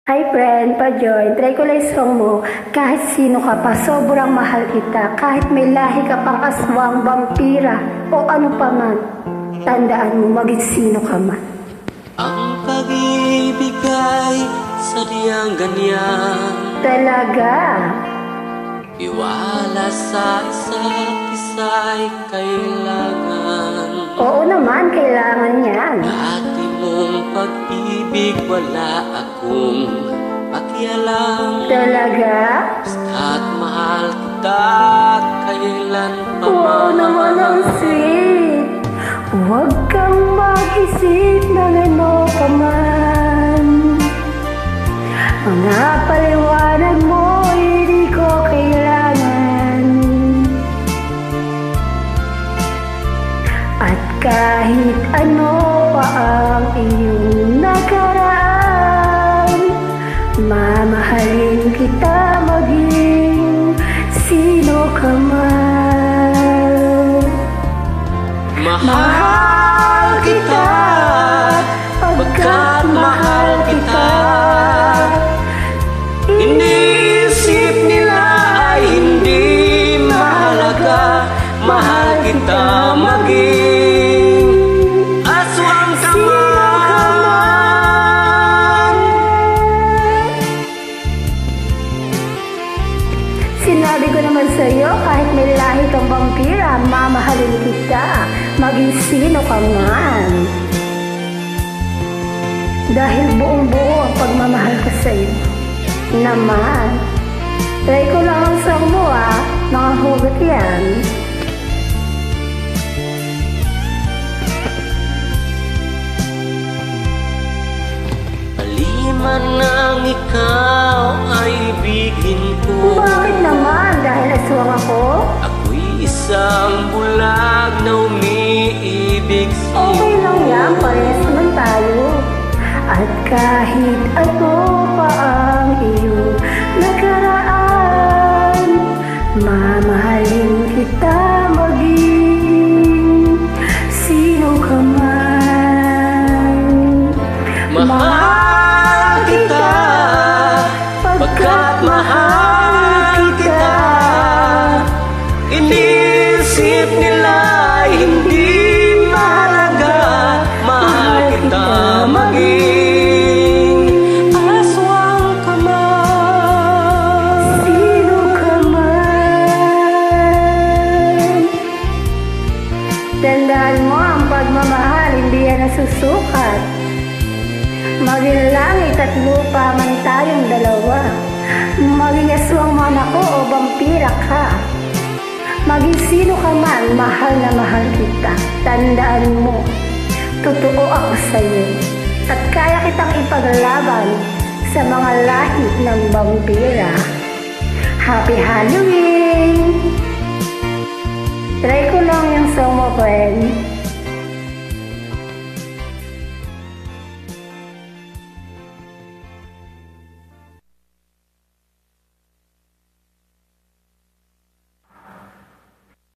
Hi friend, pa-join. Try ko lang song mo. Kahit sino ka pa, sobrang mahal kita. Kahit may lahi ka pang aswang, vampira, o ano pa man. Tandaan mo, maging sino ka man. Ang pag-ibig ay sadyang ganyan. Talaga? Iwala sa isa't isa'y kailangan. Oo naman, kailangan yan. Dati mong pag-ibig wala akong pakialam. Talaga? Basta't mahal kita kailan pa man. Oo naman ang sweet. Huwag kang mag-isip ng ano pa man. Mga paliwanag mo, hindi ko kailangan. At kahit ano pa ang iyong nakaraan, mamahalin kita maging sino ka man. Mahal kita, pagkat mahal kita. Iniisip nila ay hindi mahalaga. Mahal kita maging aswang ka man. Sinabi ko naman sa'yo, kahit may lahi kang vampira, mamahalin kita, maging sino ka man. Dahil buong buo ang pagmamahal ko sa'yo. Naman. Try ko lang ang song mo mga hugot yan. Paliman nang ikaw ay ibigin ko. Bakit naman? Dahil aswang ako? Ako'y isang bulag na umiibig sa'yo. Okay lang yan, parehas naman tayo. At kahit ano pa ang iyong nakaraan, mamahalin kita maging sino ka man. Mahal kita, pagkat mahal kita. Inisip nila ay hindi mahalaga. Mahal kita maging aswang ka man. Sino ka man. Tandaan mo, ang pagmamahal hindi yan nasusukat. Maging langit at lupa man tayong dalawa. Maging aswang man ako o vampira ka. Maging sino ka man, mahal na mahal kita. Tandaan mo, totoo ako sa'yo. At kaya kitang ipaglaban sa mga lahi ng vampira. Happy Halloween! Try ko lang yung song mo, friend.